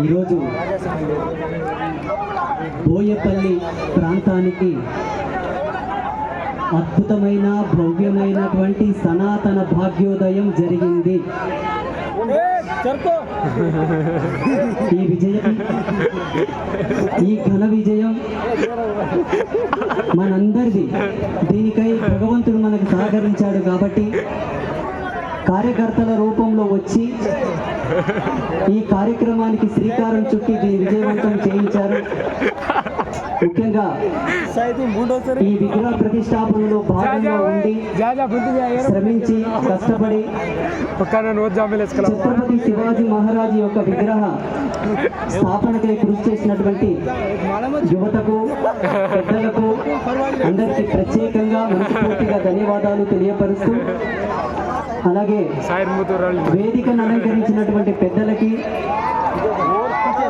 ఈరోజు బోయపల్లి ప్రాంతానికి అద్భుతమైన భవ్యమైనటువంటి సనాతన భాగ్యోదయం జరిగింది. ఈ విజయం, ఈ ఘన విజయం మనందరిది. దీనికై భగవంతుడు మనకు సహకరించాడు కాబట్టి కార్యకర్తల రూపంలో వచ్చి ఈ కార్యక్రమానికి శ్రీకారం చుట్టి దీన్ని విజయవంతం చేయించారు. ముఖ్యంగా ఈ విగ్రహ ప్రతిష్టాపనలో భాగంగా ఉండి శ్రమించి కష్టపడి ఛత్రపతి శివాజీ మహారాజ్ యొక్క విగ్రహ స్థాపనకై కృషి చేసినటువంటి యువతకు, పెద్దలకు అందరికీ ప్రత్యేకంగా మనస్ఫూర్తిగా ధన్యవాదాలు తెలియపరుస్తూ, అలాగే వేదికను అలంకరించినటువంటి పెద్దలకి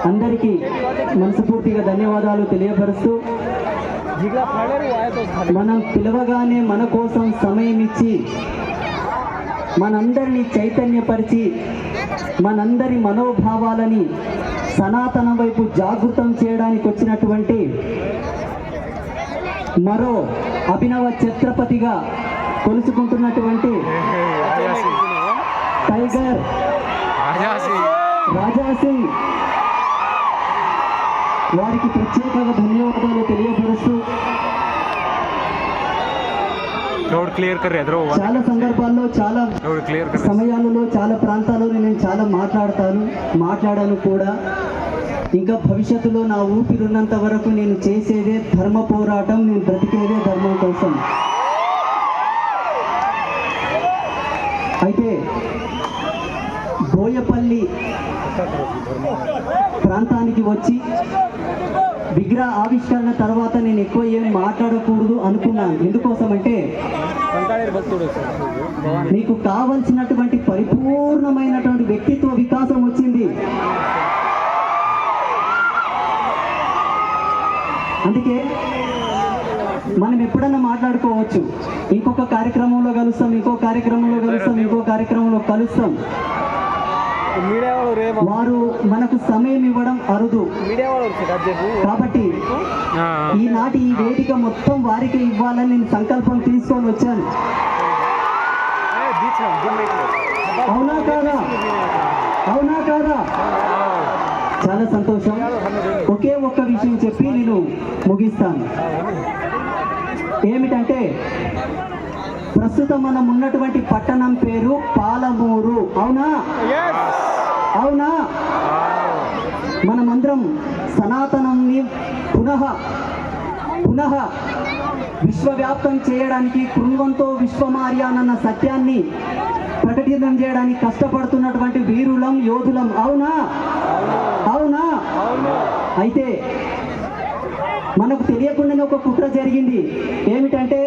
అందరికీ మనస్ఫూర్తిగా ధన్యవాదాలు తెలియపరుస్తూ, మనం పిలవగానే మన కోసం సమయం ఇచ్చి మనందరినీ చైతన్యపరిచి మనందరి మనోభావాలని సనాతన వైపు జాగృతం చేయడానికి వచ్చినటువంటి మరో అభినవ ఛత్రపతిగా కొలుసుకుంటున్నటువంటి టైగర్ రాజాసింగ్ వారికి ప్రత్యేకంగా ధన్యవాదాలు తెలియపరుస్తూ, చాలా సందర్భాల్లో, చాలా సమయాలలో, చాలా ప్రాంతాల్లో నేను చాలా మాట్లాడాను కూడా. ఇంకా భవిష్యత్తులో నా ఊపిరున్నంత వరకు నేను చేసేదే ధర్మ పోరాటం, నేను బ్రతికేదే ధర్మం కోసం. అయితే బోయపల్లి ప్రాంతానికి వచ్చి విగ్రహ ఆవిష్కరణ తర్వాత నేను ఎక్కువ ఏం మాట్లాడకూడదు అనుకున్నాను. ఎందుకోసం అంటే మీకు కావలసినటువంటి పరిపూర్ణమైనటువంటి వ్యక్తిత్వ వికాసం వచ్చింది. అందుకే మనం ఎప్పుడన్నా మాట్లాడుకోవచ్చు, ఇంకొక కార్యక్రమంలో కలుస్తాం, ఇంకో కార్యక్రమంలో కలుస్తాం. వారు మనకు సమయం ఇవ్వడం అరుదు. కాబట్టి ఈనాటి ఈ వేదిక మొత్తం వారికి ఇవ్వాలని నేను సంకల్పం తీసుకొని వచ్చాను. అవునా కాదా? చాలా సంతోషం. ఒకే ఒక్క విషయం చెప్పి నేను ముగిస్తాను. ఏమిటంటే, ప్రస్తుతం మనం ఉన్నటువంటి పట్టణం పేరు పాలమూరు. అవునా? మనమందరం సనాతనంని పునః విశ్వవ్యాప్తం చేయడానికి, కృణ్వంతో విశ్వమార్యానన్న సత్యాన్ని ప్రకటితం చేయడానికి కష్టపడుతున్నటువంటి వీరులం, యోధులం. అవునా? అయితే మనకు తెలియకుండానే ఒక కుట్ర జరిగింది. ఏమిటంటే,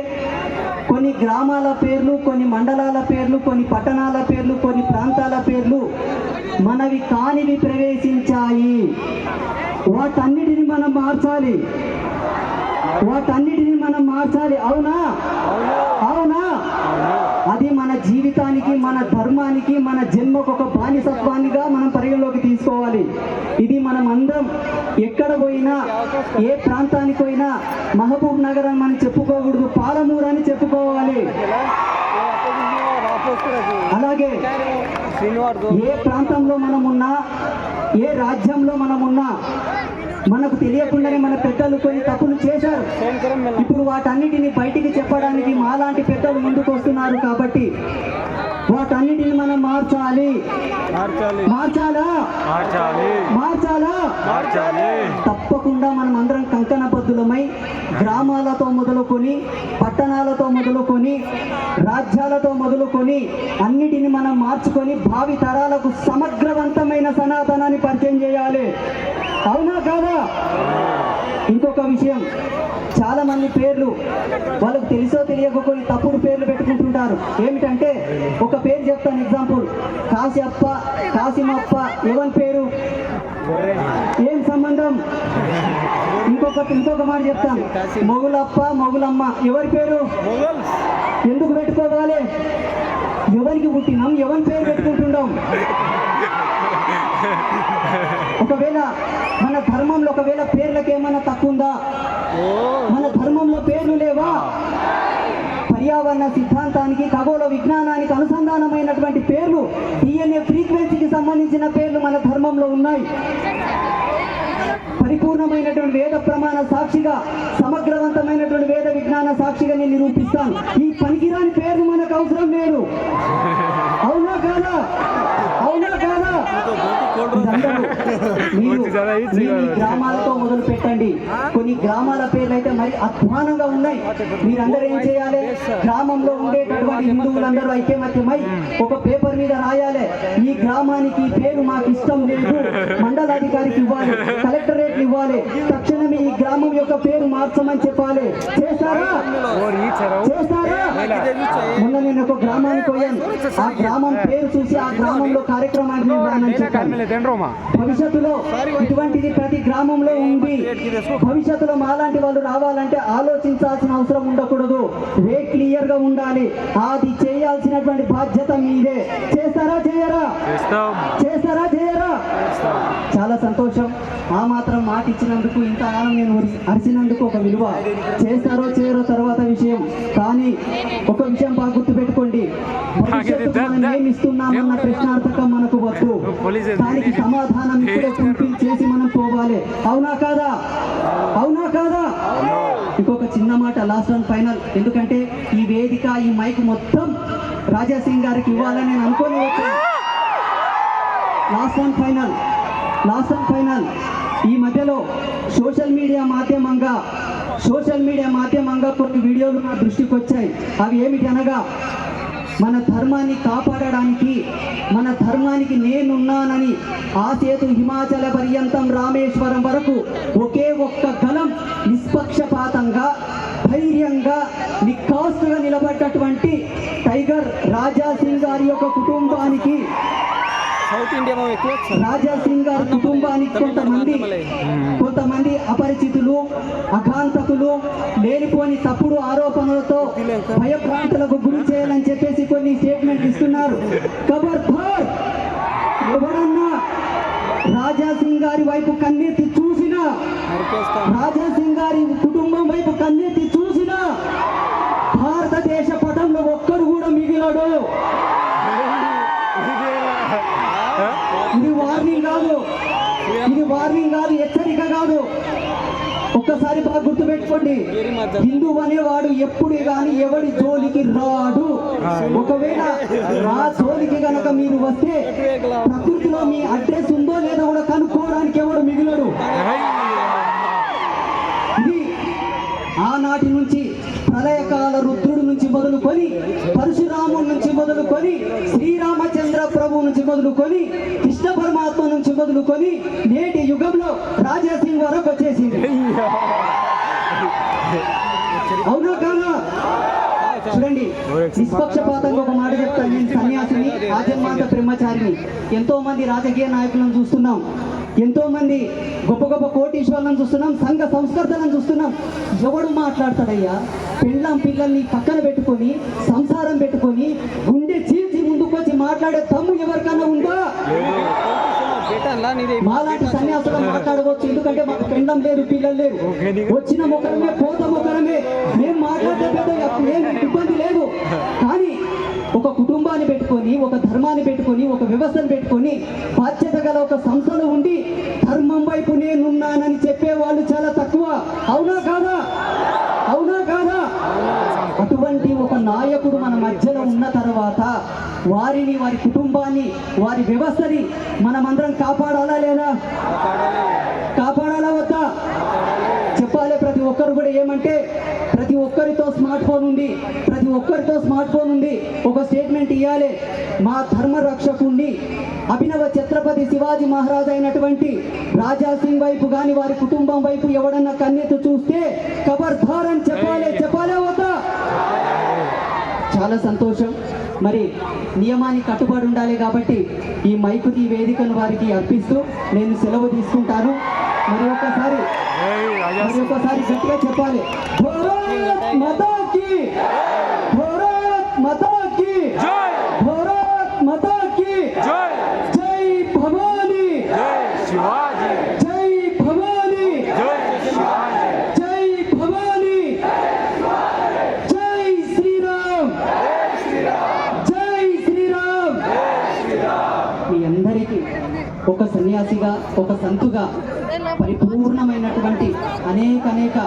కొన్ని గ్రామాల పేర్లు, కొన్ని మండలాల పేర్లు, కొన్ని పట్టణాల పేర్లు, కొన్ని ప్రాంతాల పేర్లు మనవి కానివి ప్రవేశించాయి. వాటన్నిటిని మనం మార్చాలి. అవునా? అది మన జీవితానికి, మన ధర్మానికి, మన జన్మకు ఒక బానిసత్వాన్నిగా మనం పరిగణలోకి తీసుకోవాలి. ఇది మనం అందరం ఎక్కడ పోయినా, ఏ ప్రాంతానికి పోయినా మహబూబ్ నగర్ అని మనం చెప్పుకోకూడదు, పాలమూరు అని చెప్పుకోవాలి. అలాగే ఏ ప్రాంతంలో మనం ఉన్నా, ఏ రాజ్యంలో మనం ఉన్నా, మనకు తెలియకుండానే మన పెద్దలు కొన్ని తప్పులు చేశారు. ఇప్పుడు వాటన్నిటిని బయటికి చెప్పడానికి మాలాంటి పెద్దలు ముందుకు వస్తున్నారు. కాబట్టి వాటన్నిటిని మనం మార్చాలా? తప్పకుండా మనం అందరం కంకణబద్ధులమై గ్రామాలతో మొదలుకొని, పట్టణాలతో మొదలుకొని, రాజ్యాలతో మొదలుకొని అన్నిటిని మనం మార్చుకొని భావి తరాలకు సమగ్రవంతమైన సనాతనాన్ని పరిచయం చేయాలి. అవునా కాదా? ఇంకొక విషయం, చాలా మంది పేర్లు వాళ్ళకు తెలుసో తెలియక కొన్ని తప్పుడు పేర్లు పెట్టుకుంటుంటారు. ఏమిటంటే, ఒక పేరు చెప్తాను, ఎగ్జాంపుల్, కాశీయప్ప, కాశీమప్ప. ఎవరి పేరు? ఏం సంబంధం? ఇంకొక మాట చెప్తాను, మొగులప్ప, మొగులమ్మ. ఎవరి పేరు? ఎందుకు పెట్టుకోవాలి? ఎవరికి పుట్టినాం, ఎవరి పేరు పెట్టుకుంటున్నాం? ఒకవేళ మన ధర్మంలో ఒకవేళ పేర్లకు ఏమైనా తక్కువ ఉందా? మన ధర్మంలో పేర్లు లేవా? పర్యావరణ సిద్ధాంతానికి ఖగోళ విజ్ఞానానికి అనుసంధానమైనటువంటి పేర్లు, DNA ఫ్రీక్వెన్సీకి సంబంధించిన పేర్లు మన ధర్మంలో ఉన్నాయి. పరిపూర్ణమైనటువంటి వేద ప్రమాణ సాక్షిగా, సమగ్రవంతమైనటువంటి వేద విజ్ఞాన సాక్షిగా నేను నిరూపిస్తాను. ఈ పనికిరాని పేర్లు మనకు అవసరం లేదు. అవునా కాదా? అవునా కాదా? మీరు గ్రామాలతో మొదలు పెట్టండి. కొన్ని గ్రామాల పేర్లు అయితే మరి అధ్వానంగా ఉన్నాయి. మీరందరూ ఏం చేయాలి? గ్రామంలో ఉండేటటువంటి హిందువులందరూ ఐక్యమత్యమై ఒక పేపర్ మీద రాయాలి, ఈ గ్రామానికి పేరు మాకు ఇష్టం లేదు, మండలాధికారికి ఇవ్వాలి, కలెక్టరేట్లు ఇవ్వాలి, తక్షణమే ఈ గ్రామం యొక్క పేరు మార్చమని చెప్పాలి. చేస్తారా? చేస్తారా? మొన్న నేను ఒక గ్రామానికి పోయాను. ఆ గ్రామం పేరు చూసి ఆ గ్రామంలో కార్యక్రమాన్ని భవిష్యత్తులో ఇటువంటిది ప్రతి గ్రామంలో ఉంది. భవిష్యత్తులో మాలాంటి వాళ్ళు రావాలంటే ఆలోచించాల్సిన అవసరం ఉండకూడదు. వే క్లియర్ గా ఉండాలి. అది చేయాల్సినటువంటి బాధ్యత మీదే. చేస్తారా? చేయరా? చేస్తారా? చేయరా? చాలా సంతోషం. ఆ మాత్రం మాట ఇచ్చినందుకు, ఇంతకాలం నేను అరిచినందుకు ఒక విలువ. చేస్తారో చేయరో తర్వాత విషయం. కానీ ఒక విషయం బాగా గుర్తుపెట్టుకోండి, భవిష్యత్తుకు మనం ఏమి ఇస్తున్నామన్న ప్రశ్నార్థకం మనకు వద్దు. దానికి సమాధానం ఇప్పుడే ఫుల్ఫిల్ చేసి మనం పోవాలి. అవునా కాదా? అవునా కాదా? ఇంకొక చిన్న మాట, లాస్ట్ అండ్ ఫైనల్. ఎందుకంటే ఈ వేదిక, ఈ మైక్ మొత్తం రాజా సింగ్ గారికి ఇవ్వాలని నేను అనుకోని వచ్చాను. Last and final, last and final. ఈ మధ్యలో సోషల్ మీడియా మాధ్యమంగా కొన్ని వీడియోలు నా దృష్టికి వచ్చాయి. అవి ఏమిటి అనగా, మన ధర్మాన్ని కాపాడడానికి, మన ధర్మానికి నేనున్నానని ఆ సేతు హిమాచల పర్యంతం రామేశ్వరం వరకు ఒకే ఒక్క గలం నిష్పక్షపాతంగా, ధైర్యంగా, నిఖాస్తుగా నిలబడ్డటువంటి టైగర్ రాజా సింగ్ గారి యొక్క కుటుంబానికి, రాజా సింగ్ గారి కుటుంబానికి కొంతమంది అపరిచితులు, అఘాంతకులు లేనిపోని తప్పుడు ఆరోపణలతో భయభ్రాంతులకు గురి చేయాలని చెప్పేసి కొన్ని స్టేట్మెంట్ ఇస్తున్నారు. ఖబర్దార్, ఎవరన్నా రాజా సింగ్ గారి వైపు కన్నెత్తి చూసినా, రాజా సింగ్ గారి కుటుంబం వైపు కన్నెత్తి చూసినా భారతదేశ పటంలో ఒక్కడు కూడా మిగిలడు. ఇది వార్నింగ్ కాదు, ఇది వార్నింగ్ కాదు, హెచ్చరిక కాదు. ఒక్కసారి బాగా గుర్తుపెట్టుకోండి, హిందూ అనేవాడు ఎప్పుడు కానీ ఎవడి జోలికి రాడు. ఒకవేళ ఆ జోలికి గనక మీరు వస్తే ప్రకృతిలో మీ అడ్రస్ ఉందో లేదో కూడా కనుక్కోవడానికి ఎవడు మిగిలడు. ఇది ఆనాటి నుంచి ప్రళయకాల రుద్రుడు నుంచి మొదలుకొని, పరశురాముడి నుంచి మొదలుకొని, శ్రీరామచంద్ర ప్రభు నుంచి మొదలుకొని, కృష్ణ పరమాత్మ నుంచి మొదలుకొని నేటి యుగంలో రాజా సింగ్ వరకు వచ్చేసింది. అవునా కాదా? చూడండి, నిష్పక్షపాతంగా ఒక మాట చెప్తాను. నేను సన్యాసిని, ఆజన్మాంత బ్రహ్మచారిని. ఎంతో మంది రాజకీయ నాయకులను చూస్తున్నాం, ఎంతో మంది గొప్ప గొప్ప కోటీశ్వరులను చూస్తున్నాం, సంఘ సంస్కర్తలను చూస్తున్నాం. ఎవడు మాట్లాడతాడయ్యా? పెళ్ళాం పిల్లల్ని పక్కన పెట్టుకొని, సంసారం పెట్టుకొని, గుండె చీల్చి ముందుకొచ్చి మాట్లాడే తమ్ము ఎవరికన్నా ఉందా? మాలాంటి సన్యాసులు మాట్లాడవచ్చు, ఎందుకంటే మాకు పెండం లేదు, పిల్లలు లేరు. వచ్చిన మొక్కరమే, పోత మొక్కరమే. మేము మాట్లాడే ఏం ఇబ్బంది లేదు. కానీ ఒక కుటుంబాన్ని పెట్టుకొని, ఒక ధర్మాన్ని పెట్టుకొని, ఒక వ్యవస్థను పెట్టుకొని, బాధ్యత గల ఒక సంస్థలో ఉండి ధర్మం వైపు నేనున్నానని చెప్పేవాళ్ళు చాలా తక్కువ. అవునా కాదా? అవునా కాదా? అటువంటి ఒక నాయకుడు మన మధ్యలో ఉన్న తర్వాత వారిని, వారి కుటుంబాన్ని, వారి వ్యవస్థని మనమందరం కాపాడాలా లేదా? కాపాడాలా వద్దా? చెప్పాలి. ప్రతి ఒక్కరు కూడా ఏమంటే, ప్రతి ఒక్కరితో స్మార్ట్ ఫోన్ ఉంది, ఒక స్టేట్మెంట్ ఇవ్వాలి. మా ధర్మ రక్షకుణ్ణి, అభినవ ఛత్రపతి శివాజీ మహారాజ్ అయినటువంటి రాజా సింగ్ వైపు కానీ, వారి కుటుంబం వైపు ఎవడన్నా కన్నెత్తి చూస్తే ఖబర్దార్ అని చెప్పాలే వద్దా? చాలా సంతోషం. మరి నియమానికి కట్టుబడి ఉండాలి కాబట్టి ఈ మైకుని, ఈ వేదికను వారికి అర్పిస్తూ నేను సెలవు తీసుకుంటాను. మరి ఒక్కసారి గట్టిగా చెప్పాలి, భారత్ మాతా కీ, భారత్ మాతా కీ, భారత్ మాతా కీ, జై భవానీ, ఒక సన్యాసిగా, ఒక సంతుగా పరిపూర్ణమైనటువంటి అనేక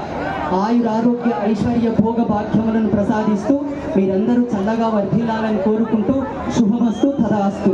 ఆయురారోగ్య ఐశ్వర్య భోగ భాగ్యములను ప్రసాదిస్తూ మీరందరూ చల్లగా వర్ధిల్లాలని కోరుకుంటూ శుభమస్తు తదాస్తు.